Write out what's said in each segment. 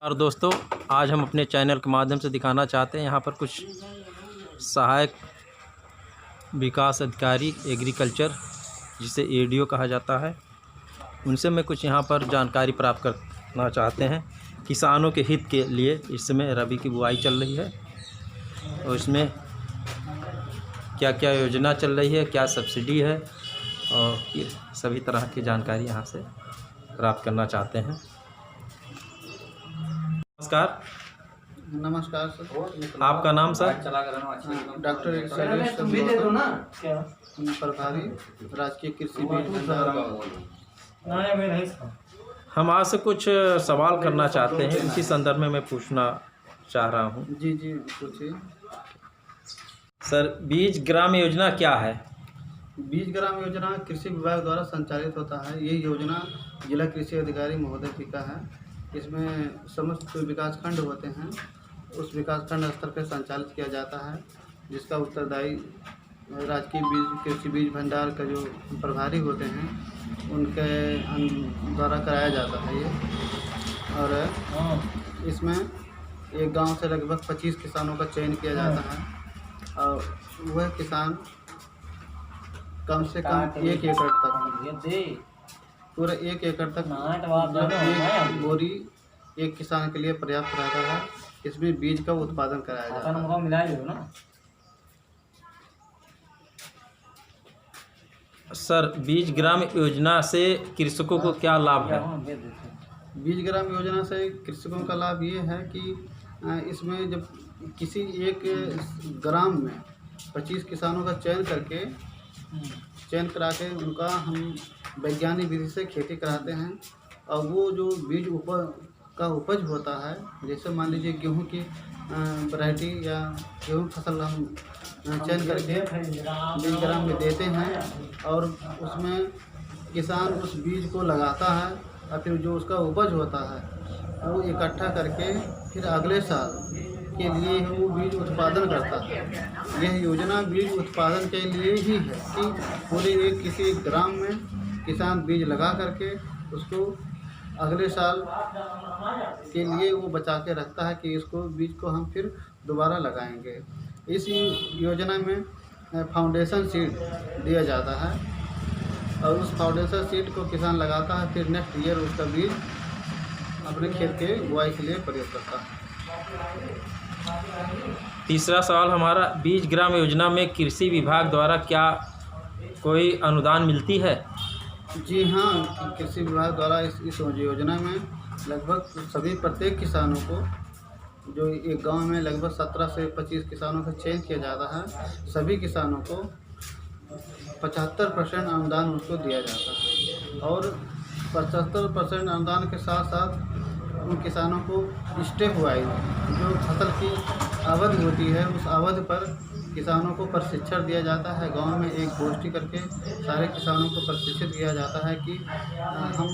और दोस्तों, आज हम अपने चैनल के माध्यम से दिखाना चाहते हैं यहाँ पर कुछ सहायक विकास अधिकारी एग्रीकल्चर, जिसे एडीओ कहा जाता है, उनसे मैं कुछ यहाँ पर जानकारी प्राप्त करना चाहते हैं। किसानों के हित के लिए इस समय रबी की बुआई चल रही है और इसमें क्या क्या योजना चल रही है, क्या सब्सिडी है और ये सभी तरह की जानकारी यहाँ से प्राप्त करना चाहते हैं। नमस्कार। नमस्कार सर। आपका नाम सर? डॉक्टर प्रभारी राजकीय कृषि बीज भंडार। हम आपसे कुछ सवाल करना चाहते हैं, इसी संदर्भ में मैं पूछना चाह रहा हूँ। जी जी पूछिए सर, बीज ग्राम योजना क्या है? बीज ग्राम योजना कृषि विभाग द्वारा संचालित होता है। ये योजना जिला कृषि अधिकारी महोदय जी का है। इसमें समस्त विकास खंड होते हैं, उस विकास खंड स्तर पर संचालित किया जाता है, जिसका उत्तरदायी राजकीय कृषि बीज भंडार का जो प्रभारी होते हैं उनके द्वारा कराया जाता है ये। और इसमें एक गांव से लगभग 25 किसानों का चयन किया जाता है और वह किसान कम से कम 1 एकड़ तक, पूरा 1 एकड़ तक एक बोरी एक किसान के लिए पर्याप्त रहता है। इसमें बीज का उत्पादन कराया जाता है। सर, बीज ग्राम योजना से कृषकों को क्या लाभ है? बीज ग्राम योजना से कृषकों का लाभ ये है कि इसमें जब किसी एक ग्राम में 25 किसानों का चयन करा के उनका हम वैज्ञानिक विधि से खेती कराते हैं और वो जो बीज उपज होता है, जैसे मान लीजिए गेहूं की वैरायटी या गेहूं फसल हम चयन करके बीज ग्राम में देते हैं और उसमें किसान उस बीज को लगाता है और फिर जो उसका उपज होता है वो इकट्ठा करके फिर अगले साल के लिए वो बीज उत्पादन करता है। यह योजना बीज उत्पादन के लिए ही है कि पूरे किसी ग्राम में किसान बीज लगा करके उसको अगले साल के लिए वो बचा के रखता है कि इसको बीज को हम फिर दोबारा लगाएंगे। इस योजना में फाउंडेशन सीड दिया जाता है और उस फाउंडेशन सीड को किसान लगाता है, फिर नेक्स्ट ईयर उसका बीज अपने खेत के बुआई के लिए प्रयोग करता है। तीसरा सवाल हमारा, बीज ग्राम योजना में कृषि विभाग द्वारा क्या कोई अनुदान मिलती है? जी हाँ, कृषि विभाग द्वारा इस योजना में लगभग सभी प्रत्येक किसानों को, जो एक गांव में लगभग 17 से 25 किसानों का चयन किया जाता है, सभी किसानों को 75% अनुदान उसको दिया जाता है और 75% अनुदान के साथ साथ उन किसानों को स्टेप वाइज जो फसल की अवधि होती है उस अवधि पर किसानों को प्रशिक्षण दिया जाता है। गांव में एक गोष्ठी करके सारे किसानों को प्रशिक्षित किया जाता है कि हम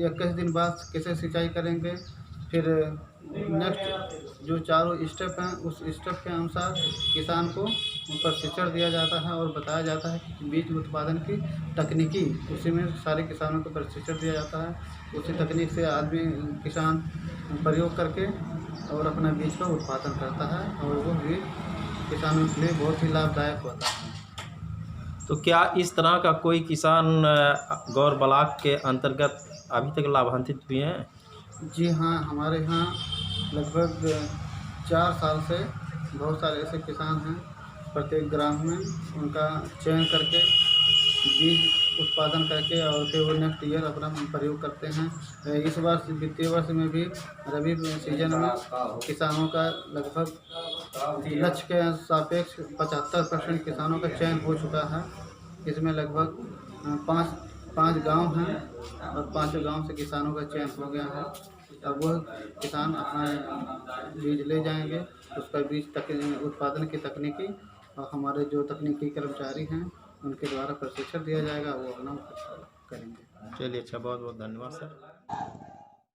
21 दिन बाद कैसे सिंचाई करेंगे, फिर नेक्स्ट जो चारों स्टेप हैं उस स्टेप के अनुसार किसान को प्रशिक्षण दिया जाता है और बताया जाता है कि बीज उत्पादन की तकनीकी, उसी में सारे किसानों को प्रशिक्षण दिया जाता है। उसी तकनीक से किसान प्रयोग करके और अपना बीज का उत्पादन करता है और वो बीज किसानों के लिए बहुत ही लाभदायक होता है। तो क्या इस तरह का कोई किसान गौर ब्लॉक के अंतर्गत अभी तक लाभान्वित हुए हैं? जी हाँ, हमारे यहाँ लगभग 4 साल से बहुत सारे ऐसे किसान हैं, प्रत्येक ग्राम में उनका चयन करके बीज उत्पादन करके और फिर वो नेक्स्ट ईयर अपना प्रयोग करते हैं। इस वर्ष वित्तीय वर्ष में भी रबी सीजन में किसानों का लगभग लक्ष्य के सापेक्ष 75% किसानों का चयन हो चुका है। इसमें लगभग 5 गांव हैं और 5 गांव से किसानों का चयन हो गया है। अब वह किसान अपना बीज ले जाएंगे, उसका बीज उत्पादन की तकनीकी और हमारे जो तकनीकी कर्मचारी हैं उनके द्वारा प्रशिक्षण दिया जाएगा, वो अपना करेंगे। चलिए, अच्छा, बहुत बहुत धन्यवाद सर।